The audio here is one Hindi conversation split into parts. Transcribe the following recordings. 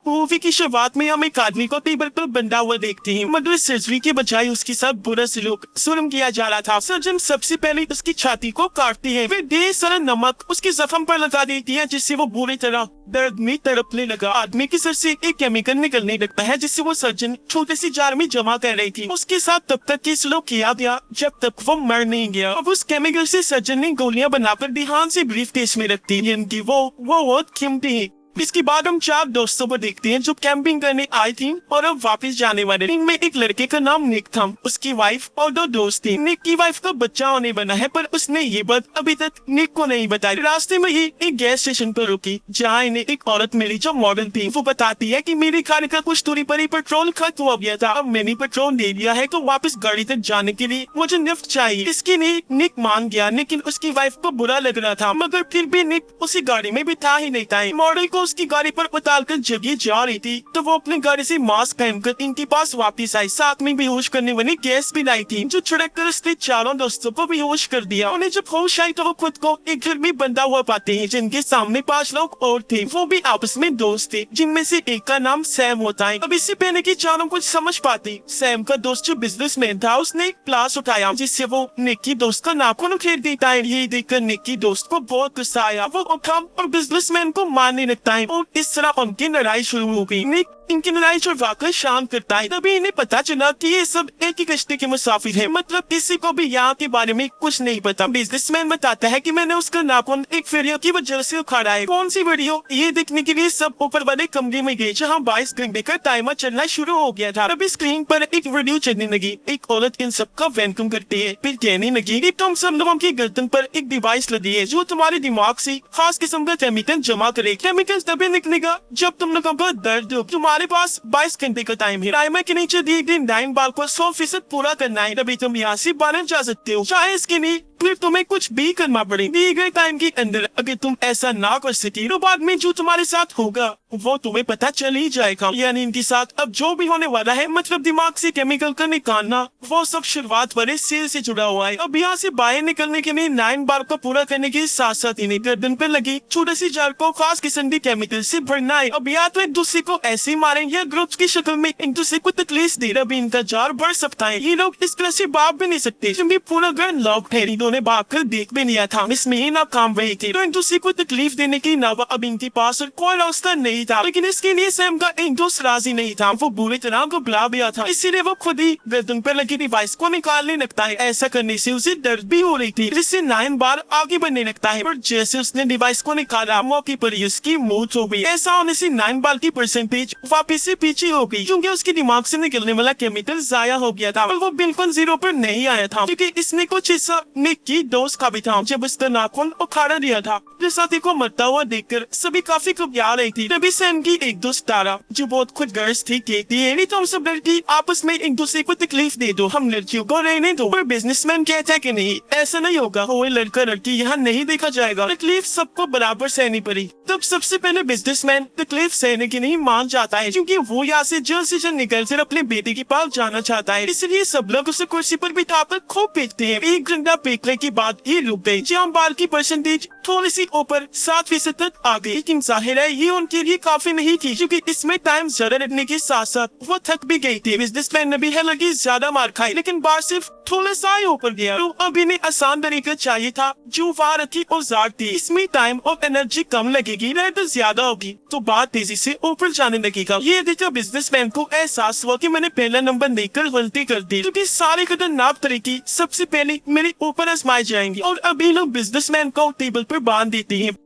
मूवी की शुरुआत में हम एक आदमी को टेबल पर बंधा हुआ देखते हैं, मगर सर्जरी के बजाय उसके साथ बुरा सलूक जुल्म किया जा रहा था। सर्जन सबसे पहले उसकी छाती को काटती है, फिर ढेर सारा नमक उसके जख्म पर लगा देती है, जिससे वो बुरी तरह दर्द में तड़पने लगा। आदमी के सर से एक केमिकल निकलने लगता है, जिससे वो सर्जन छोटे सी जार में जमा कर रही थी। उसके साथ तब तक के सलूक किया गया जब तक वो मर नहीं गया। अब उस केमिकल से सर्जन ने गोलियां बनाकर ध्यान से ब्रीफ केस में रखती, जिनकी वो बहुत कीमती है। इसके बाद हम 4 दोस्तों को देखते हैं जो कैंपिंग करने आई थी और अब वापस जाने वाले। इनमें एक लड़के का नाम निक था, उसकी वाइफ और 2 दोस्त थे। निक की वाइफ का बच्चा होने बना है, पर उसने ये बात अभी तक निक को नहीं बताई। रास्ते में ही एक गैस स्टेशन पर रुकी, जहाँ इन्हें एक औरत मिली जो मॉडल थी। वो बताती है कि मेरे कार का कुछ दूरी पर ही पेट्रोल खत्म हो गया था, अब मैंने पेट्रोल ले लिया है तो वापस गाड़ी तक जाने के लिए मुझे लिफ्ट चाहिए। इसके लिए निक मान गया, लेकिन उसकी वाइफ को बुरा लग रहा था, मगर फिर भी निक उसी गाड़ी में बिठा ही नहीं था। मॉडल को उसकी गाड़ी पर उतारकर जगह जा रही थी तो वो अपनी गाड़ी से मास्क पहनकर इनके पास वापस आई। साथ में बेहोश करने वाली गैस भी लाई थी, जो छिड़क कर उसने चारों दोस्तों को बेहोश कर दिया। उन्हें जब होश आई तो वो खुद को एक घर में बंधा हुआ पाते हैं, जिनके सामने 5 लोग और थे। वो भी आपस में दोस्त थे, जिनमें से एक का नाम सैम होता है। अब इससे पहले कि चारों कुछ समझ पाते, सैम का दोस्त जो बिजनेसमैन था उसने एक प्लास उठाया, जिससे वो निक की दोस्त का नाखून उखेड़ देता है। ये देखकर निक की दोस्त को बहुत गुस्सा आया। वो उठा और बिजनेसमैन को मारने लगता है और इस तरह उनकी लड़ाई शुरू हो गई। निक इनकी लड़ाई छुड़वाकर शांत करता है। तभी इन्हें पता चला कि ये सब एक ही कश्ती के मुसाफिर हैं, मतलब किसी को भी यहाँ के बारे में कुछ नहीं पता। बिजनेसमैन बताता है कि मैंने उसका नाखून एक वीडियो की वजह से उखाड़ा है। कौन सी वीडियो? ये देखने के लिए सब ऊपर वाले कमरे में गए, जहाँ 22 घंटे का टाइमर चलना शुरू हो गया था। तभी स्क्रीन पर एक वीडियो चलने लगी। एक औरत इन सबका वेलकम करती है, फिर कहने लगी कि तुम सब लोगों की गर्दन पर एक डिवाइस लगी है जो तुम्हारे दिमाग से खास किस्म का केमिकल जमा करे। केमिकल तभी निकलेगा जब तुम लोगों को दर्द हो। तुम्हारे पास 22 घंटे का टाइम है। टाइमर के नीचे दिए गए 9 बार को 100% पूरा करना है, तभी तुम यहाँ से बाहर जा सकते हो। चाहे इसके लिए फिर तुम्हें कुछ भी करना पड़े। दिए गए टाइम के अंदर अगर तुम ऐसा ना कर सके तो बाद में जो तुम्हारे साथ होगा वो तुम्हें पता चल ही जाएगा। यानी इनके साथ अब जो भी होने वाला है, मतलब दिमाग से केमिकल का निकालना, वो सब शुरुआत वाले सेल से जुड़ा हुआ है। अब यहाँ से बाहर निकलने के लिए 9 बार को पूरा करने के साथ साथ इन्हें गर्दन पर लगी छोटे सी जार को खास किस्म के केमिकल से भरना है। अब या तो एक दूसरे को ऐसे मारेंगे या ग्रुप्स की शक्ल में एक दूसरे को तकलीफ दे, अभी इनका जार बढ़ सकता है। ये लोग इस तरह से भाग भी नहीं सकते क्योंकि पूरा घर लॉक है। इन्होंने भागकर देख भी नहीं था, इसमें ही नाकाम रही थी। तो एक दूसरे को तकलीफ देने के अलावा अब इनके पास कोई रास्ता नहीं था। लेकिन इसके लिए सैम का एक दोस्त राजी नहीं था, वो बुरी तरह घबरा गया था। इसीलिए वो खुद ही गर्दन पर लगी डिवाइस को निकालने लगता है। ऐसा करने से उसे दर्द भी हो रही थी, जिससे 9 बार आगे बढ़ने लगता है। और जैसे उसने डिवाइस को निकाला, मौके पर ही उसकी मौत हो गई। ऐसा होने से 9 बार की परसेंटेज वापिस से पीछे हो गई, क्योंकि उसके दिमाग से निकलने वाला केमिकल जाया हो गया था। और वो बिल्कुल 0 पर नहीं आया था, क्योंकि इसने कुछ हिस्सा निक की दोस्त का भी था जब उसका नाखून उखाड़ा दिया था। साथी को मरता हुआ देखकर सभी काफी घबरा रही थी। तभी सैम की एक दोस्त तारा, जो बहुत खुदगर्ज थी, कहती है तुम सब लड़की आपस में एक दूसरे को तकलीफ दे दो, हम लड़कियों को रहने दो। पर बिजनेसमैन कहता है कि नहीं, ऐसा नहीं होगा, कोई लड़का लड़की यहाँ नहीं देखा जाएगा, तकलीफ सबको बराबर सहनी पड़ी। तब सबसे पहले बिजनेसमैन तकलीफ सहने की नहीं मान जाता है, क्योंकि वो यहाँ से जल्द से जल्द निकल कर अपने बेटे के पास जाना चाहता है। इसलिए सब लोग उसे कुर्सी पर बिठाकर खूब पीटते हैं। 1 घंटा पीटने के बाद ये रुक गई, जहाँ बाल की परसेंटेज थोड़ी सी ऊपर 7% तक आ गई। लेकिन जाहिर है ये उनके लिए काफी नहीं थी, क्योंकि इसमें टाइम ज्यादा लगने के साथ साथ वो थक भी गई थी। बिजनेसमैन ने भी हालांकि ज्यादा मार खाई, लेकिन बार सिर्फ थोड़ा सा ही ऊपर गया। तो अब इन्हें आसान तरीका चाहिए था, जो वहाँ रखी औजार थी। इसमें टाइम और एनर्जी कम लगेगी, तो ज्यादा होगी, तो बात तेजी से ऊपर जाने लगेगा। ये देखकर बिजनेसमैन को एहसास हुआ कि मैंने पहला नंबर देकर गलती कर दी, क्योंकि सारे खतरनाक तरीके सबसे पहले मेरे ऊपर आजमाए जाएंगे। और अभी लोग बिजनेसमैन को टेबल पर बांध देते हैं।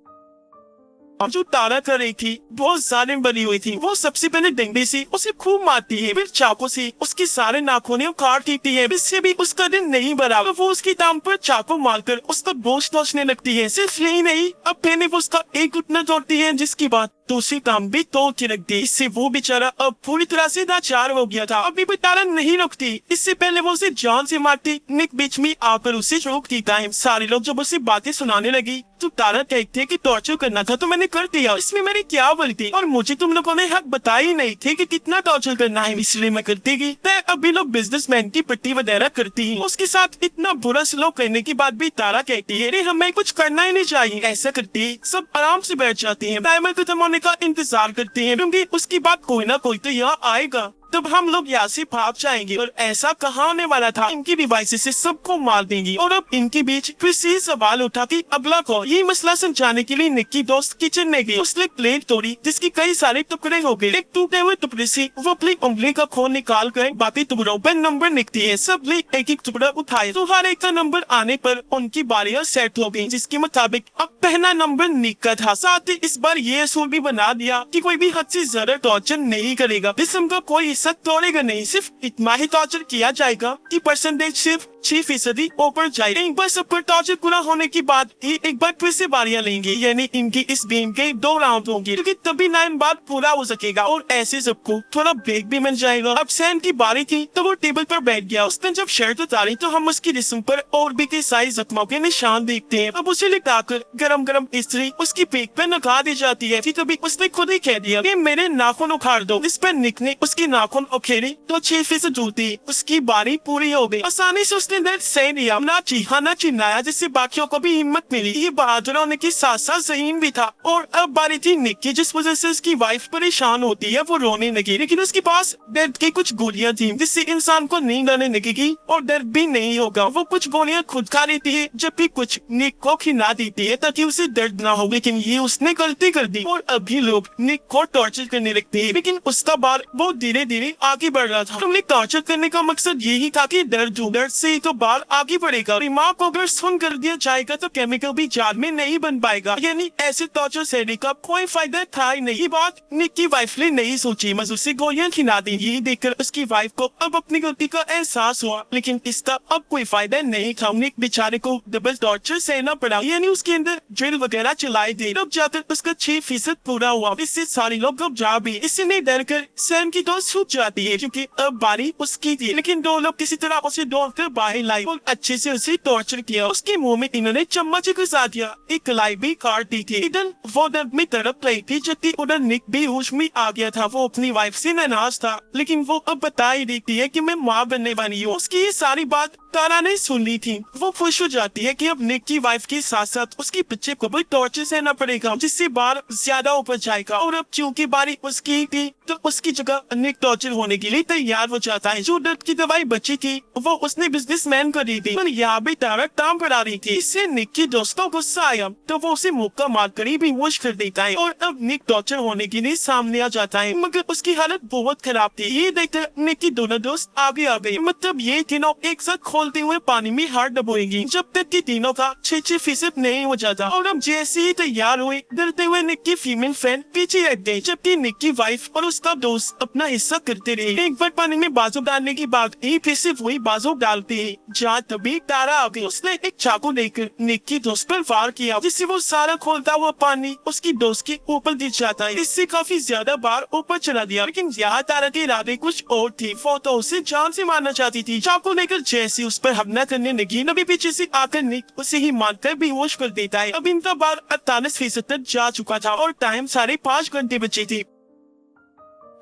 जो तारा कर रही थी बहुत जालिम बनी हुई थी। वो सबसे पहले डंडे से उसे खूब मारती है, फिर चाकू से उसके सारे नाखून उखाड़ देती है। इससे भी उसका दिन नहीं भरा, तो वो उसकी टांग पर चाकू मारकर उसका गोश्त नोचने लगती है। सिर्फ यही नहीं, अब पहले वो उसका एक घुटना तोड़ती है, जिसकी बात दूसरी काम भी तोड़ के रख दी। इससे वो बेचारा अब पूरी तरह से लाचार हो गया था। अभी बेचारा नहीं रुकती, इससे पहले वो उसे जान से मारती। निक बीच में आकर उसे रोक देता है। सारे लोग जब उसे बातें सुनाने लगी तो तारा कहते कि टॉर्चर करना था तो मैंने कर दिया, इसमें मेरी क्या गलती, और मुझे तुम लोगों ने हक बताया ही नहीं थे कि कितना टॉर्चर करना है, इसलिए मैं करती गई। अभी लोग बिजनेसमैन की पट्टी वगैरह करती है। उसके साथ इतना बुरा सलूक करने के बाद भी तारा कहती है हमें कुछ करना ही नहीं चाहिए। ऐसा करती सब आराम से बैठ जाती है। टाइमर खत्म होने का इंतजार करते हैं क्योंकि उसकी बात कोई ना कोई तो यहाँ आएगा। तब हम लोग यहाँ से भाग जाएंगे और ऐसा कहाँ होने वाला था, इनकी डिवाइसेस से सबको मार देंगी। और अब इनके बीच फिर से सवाल उठा कि अगला कौन। ये मसला समझाने के लिए निक की दोस्त किचन में गई। उसने प्लेट तोड़ी जिसकी कई सारे टुकड़े हो गए। एक टूटे हुए टुकड़े से वो अपनी उंगली का खून निकाल कर बाकी टुकड़ों पर नंबर लिखती है। सब ने एक एक टुकड़ा उठाए तो हर एक का नंबर आने पर उनकी बारियां सेट हो गयी, जिसके मुताबिक अब पहला नंबर निक का था। साथ ही इस बार ये असूल भी बना दिया कि कोई भी हद से ज्यादा टॉर्चर नहीं करेगा। जिस्म का कोई हिस्सा तोड़ेगा नहीं, सिर्फ इतना ही टॉर्चर किया जाएगा कि परसेंटेज सिर्फ 6% ऊपर जाए। एक बार सब पर टॉर्चर पूरा होने के बाद ही एक बार फिर से बारियां लेंगे, यानी इनकी इस गेम के 2 राउंड होंगे क्योंकि तभी 9 बार पूरा हो सकेगा और ऐसे सबको थोड़ा ब्रेक भी मिल जाएगा। अब सैम की बारी थी तो वो टेबल पर बैठ गया। उसने जब शर्ट उतारी तो हम उसकी जिस्म पर और भी कई सारे जख्मों के निशान देखते हैं। अब उसे लिटाकर गरम गरम इस्त्री उसकी पीठ पर लगा दी जाती है। तभी उसने खुद ही कह दिया कि मेरे नाखून उखाड़ दो। इस पर निक ने उसकी नाखून उखेड़ी तो 6% जूती। उसकी बारी पूरी हो गई। आसानी से उसने दर्द सह लिया, ना चीखा ना चिल्लाया, जिससे बाकियों को भी हिम्मत मिली। ये बहादुर होने के साथ साथ ज़हीन भी था। और अब बारी थी निक की, जिस वजह से उसकी वाइफ परेशान होती है। वो रोने लगी लेकिन उसके पास दर्द की कुछ गोलियां थी जिससे इंसान को नींद आने लगेगी और दर्द भी नहीं होगा। वो कुछ गोलियां खुद खा लेती है जबकि कुछ निक को खिला देती है ताकि उसे दर्द ना हो। लेकिन ये उसने गलती कर दी और अभी लोग निक को टॉर्चर करने लगते हैं। लेकिन उसका बार वो धीरे धीरे आगे बढ़ रहा था। तुमने टॉर्चर करने का मकसद यही था कि दर्द से तो बार आगे बढ़ेगा। दिमाग को अगर सुन कर दिया जाएगा तो केमिकल भी जाल में नहीं बन पाएगा, यानी ऐसे टॉर्चर सहने का कोई फायदा था ही नहीं। बात निक की वाइफ ने नहीं सोची, बस उसे गोलियां खिला दी। ये देखकर उसकी वाइफ को अब अपनी गलती का एहसास हुआ, लेकिन इसका अब कोई फायदा नहीं था। निक बेचारे को डबल टॉर्चर सहना पड़ा, यानी उसके अंदर ड्रिल वगैरह चलाई दी। अब जाकर उसका 6% पूरा हुआ। इससे सारे लोग अब जा भी। इससे नहीं डर कर सैम की दोस्त छूट जाती है क्योंकि अब बारी उसकी थी। लेकिन 2 लोग किसी तरह उसे दौड़कर बाहर लाई और अच्छे से उसे टॉर्चर किया। उसके मुंह में इन्होंने चम्मच घुसा दिया, एक कलाई भी काट दी थी। इधर वो दर्द में तड़प रही थी जबकि उधर निक भी होश में आ गया था। वो अपनी वाइफ से नाराज था, लेकिन वो अब बता ही देती है कि मैं माँ बनने वाली हूँ। उसकी ये सारी बात तारा ने सुन ली थी। वो खुश हो जाती है कि अब निक की वाइफ के साथ साथ उसकी बच्चे को भी टॉर्चर सहना पड़ेगा, जिससे बार ज्यादा ऊपर जाएगा। और अब चूंकि बारी उसकी थी तो उसकी जगह निक टॉर्चर होने के लिए तैयार हो जाता है। जो दर्द की दवाई बची थी वो उसने बिजनेसमैन को दी थी, पर यहाँ भी तारा काम पड़ा रही थी। इससे निक की दोस्तों को गुस्सा आया तो वो उसे मुक्का मारकर ही बेहोश कर देता है। और अब निक टॉर्चर होने के लिए सामने आ जाता है, मगर उसकी हालत बहुत खराब थी। ये देखकर निक की दोनों दोस्त आगे आ गए। मतलब ये तीनों एक साथ खोलते हुए पानी में हाथ डबोएंगी जब तक कि तीनों का 6% नहीं हो जाता। और अब जैसे ही तैयार हुए डरते हुए निक की फीमेल फ्रेंड पीछे हट गई, जबकि निक की वाइफ और उसका दोस्त अपना हिस्सा करते रहे। एक बार पानी में बाजू डालने के बाद फिर से वही बाजू डालते हैं जहाँ तभी तारा आ गई। उसने एक चाकू लेकर निक की दोस्त पर वार किया, जिससे वो सारा खोलता हुआ पानी उसकी दोस्त के ऊपर गिर जाता है। इससे काफी ज्यादा बार ऊपर चला दिया, लेकिन यहाँ तारा के इरादे कुछ और थी। वो तो उसे जान से मारना चाहती थी। चाकू लेकर जैसे उस पर हमला करने लगी, नबी पीछे से आकर निक उसे ही मारकर बेहोश कर देता है। अब इनका बार 48% तक जा चुका था और टाइम 5.5 घंटे बचे थे।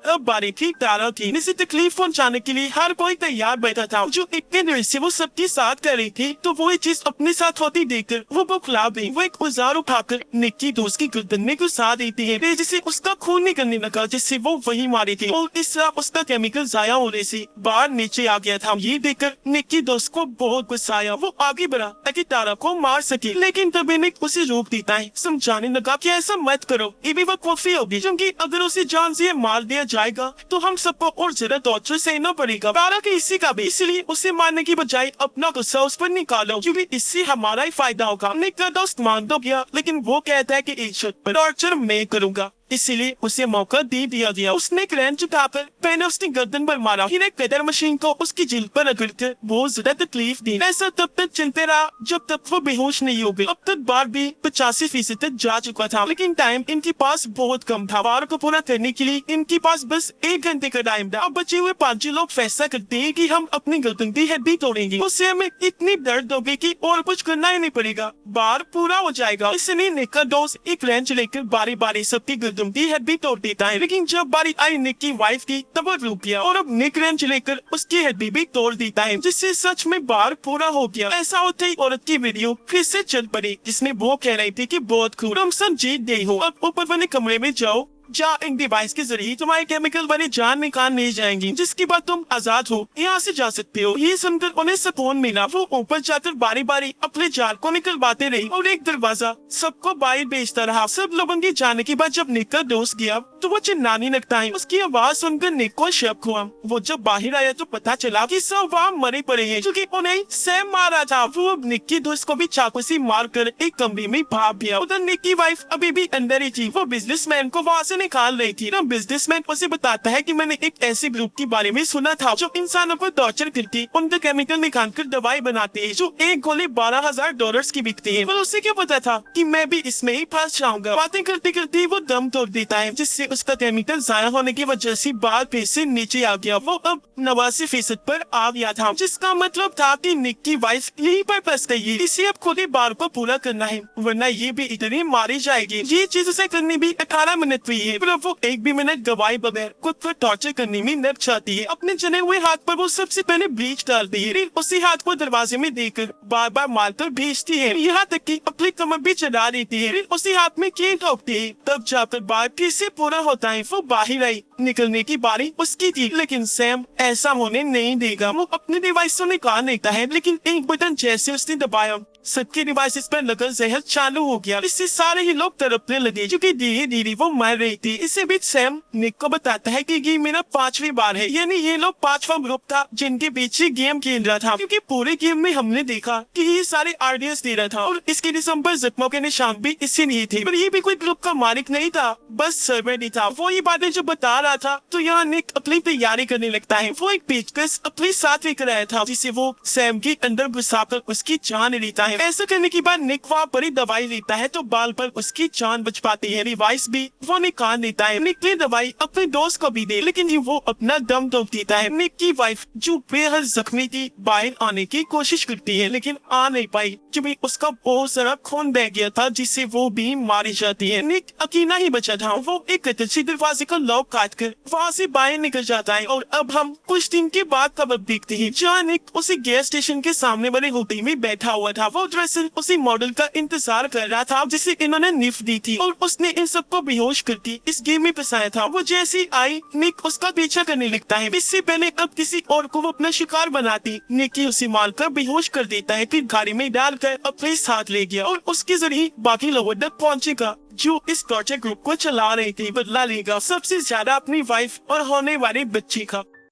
अब बारी थी तारा थी। इसे तकलीफ पहुंचाने के लिए हर कोई तैयार बैठा था। जो इतने देर से वो सबके साथ कर रही थी तो वो चीज अपने साथ होती देखकर वो बौखला गई। वो एक औजार उठाकर निक की दोस्त की गर्दन में घुसा देती है, जिससे उसका खून निकलने लगा, जिससे वो वही मारी थी। और इस तरह उसका केमिकल जाया होने से बाहर नीचे आ गया था। ये देखकर निक की दोस्त को बहुत गुस्सा आया। वो आगे बढ़ा ताकि तारा को मार सके, लेकिन तभी निक उसे रोक देता है, समझाने लगा कि ऐसा मत करो, ये भी वकूफी होगी, क्योंकि अगर उसे जान से मार दिया जाएगा तो हम सबको और ज्यादा टॉर्चर सहना पड़ेगा। तारा के इसी का भी, इसलिए उसे मारने की बजाय अपना गुस्सा उस पर निकालो, क्योंकि इससे हमारा ही फायदा होगा। निक का दोस्त मान तो गया, लेकिन वो कहता है कि इज्जत पर टॉर्चर मैं करूंगा, इसीलिए उसे मौका दे दिया गया। उसने क्रेंच उठाकर पहले उसकी गर्दन पर मारा, फिर एक कटर मशीन को उसकी जिल्द पर रगड़कर बहुत ज्यादा तकलीफ दी। ऐसा तब तक चलते रहा जब तक वो बेहोश नहीं हो गई। अब तक बार भी 85% तक जा चुका था, लेकिन टाइम इनके पास बहुत कम था। बार को पूरा करने के लिए इनके पास बस 1 घंटे का टाइम था। अब बचे हुए 5 लोग फैसला करते हैं कि हम अपनी गर्दन की हड्डी तोड़ेंगे। उससे हमें इतनी दर्द होगी कि और कुछ करना ही नहीं पड़ेगा, बार पूरा हो जाएगा। इसलिए निक का दोस्त एक रेंच लेकर बारी बारी सबकी की हड्डी तोड़ देता है, लेकिन जब बारी आई निक की वाइफ की तब वो रुक गया और अब निक रेंच लेकर उसकी हड्डी भी तोड़ देता है, जिससे सच में बार पूरा हो गया। ऐसा होते ही औरत की वीडियो फिर से चल पड़ी, जिसमें वो कह रही थी कि बहुत खूब, तुम सब जीत गई हो, अब ऊपर वाले कमरे में जाओ जहाँ इन डिवाइस के जरिए तुम्हारे केमिकल वाली जान निकाल नहीं जाएंगी, जिसके बाद तुम आजाद हो, यहाँ से जा सकते हो। ये सुनकर उन्हें सुकून मिला। वो ऊपर जाकर बारी बारी अपने जाल को निकलवाते रही और एक दरवाजा सबको बाहर भेजता रहा। सब लोगों के जाने के बाद जब निक का दोस्त गया तो वो चिल्लाने लगता है। उसकी आवाज सुनकर निक को शक हुआ। वो जब बाहर आया तो पता चला कि सब वहाँ मरे पड़े हैं, क्योंकि उन्हें सैम मारा था। वो अब निक की दोस्त को भी चाकू से मार कर एक कमरे में भाग गया। उधर निक की वाइफ अभी भी अंदर ही थी। वो बिजनेसमैन को वहाँ से निकाल रही थी ना। बिजनेसमैन उसे बताता है कि मैंने एक ऐसे ग्रुप के बारे में सुना था जो इंसानों को टॉर्चर करके उनका केमिकल निकाल कर दवाई बनाते हैं, जो एक गोली $12,000 की बिकती है। पर उसे क्या पता था कि मैं भी इसमें ही फंस जाऊंगा। बातें करते करते वो दम तोड़ देता है, जिससे उसका केमिकल जाया होने की वजह से बाल फिर से नीचे आ गया। वो अब 89% पर आ गया था, जिसका मतलब था कि निक की वाइफ यहीं पर फंस गई है। इसे अब खुद ही बाल को पूरा करना है, वरना ये भी इतनी मारी जाएगी। ये चीज उसे करनी भी 18 मिनट हुई है, पर वो एक भी मिनट गवाए बगैर खुद पर टॉर्चर करने में नर्क चाहती है। अपने जले हुए हाथ पर वो सबसे पहले ब्लीच डालती है, फिर उसी हाथ को दरवाजे में देकर बार बार मारकर भेजती है, यहाँ तक कि अपनी कमर भी चढ़ा देती है, फिर उसी हाथ में की ठोकती है। तब जाकर बाल फिर से पूरा होता है। वो बाहर आई। निकलने की बारी उसकी थी, लेकिन सैम ऐसा होने नहीं देगा। वो अपने डिवाइस से निकाल लेता है, लेकिन एक बटन जैसे उसने दबाया, सबके डिवाइसेस पर लगन जहर चालू हो गया। इससे सारे ही लोग तड़पने लगे, क्योंकि धीरे धीरे वो मर रही थी। इसी बीच सैम निक को बताता है कि ये मेरा 5वीं बार है, यानी ये लोग 5वां ग्रुप था जिनके बीच ही गेम खेल रहा था, क्योंकि पूरे गेम में हमने देखा कि ये सारे आइडियाज दे रहा था और इसके जिस्म पर जख्मों के निशान भी इससे नहीं थे। पर ये भी कोई ग्रुप का मालिक नहीं था, बस सर्वर ही था। वो ये बातें जो बता रहा था, तो यहाँ निक अपनी तैयारी करने लगता है। वो एक पेचकस अपने साथ लेकर आया था, जिसे वो सैम के अंदर घुसाकर उसकी जान लेता है। ऐसा करने के बाद निक वहाँ पर दवाई लेता है तो बाल पर उसकी जान बच पाती है। डिवाइस भी वो निकाल लेता है। निक ने दवाई अपने दोस्त को भी दे, लेकिन वो अपना दम तोड़ देता है। निक की वाइफ जो बेहद जख्मी थी बाहर आने की कोशिश करती है, लेकिन आ नहीं पाई, क्योंकि उसका बहुत सारा खून बह गया था, जिससे वो भी मारी जाती है। निक अकेला ही बचा था। वो एक कच्चे दरवाजे का लॉक काट कर वहाँ से बाहर निकल जाता है। और अब हम कुछ दिन के बाद खबर देखते हैं, जहाँ निक उसी गैस स्टेशन के सामने वाले होटल में बैठा हुआ था। वो दरअसल उसी मॉडल का इंतजार कर रहा था जिसे इन्होंने निफ दी थी, और उसने इन सबको बेहोश करके इस गेम में फंसाया था। वो जैसी आई, निक उसका पीछा करने लगता है। इससे पहले अब किसी और को वो अपना शिकार बनाती, निक ही उसे मारकर बेहोश कर देता है, फिर गाड़ी में डालकर अपने साथ ले गया और उसके जरिए बाकी लोगों तक पहुंचेगा जो इस टॉर्चर ग्रुप को चला रहे थे। बदला लेगा सबसे ज्यादा अपनी वाइफ और होने वाले बच्चे का।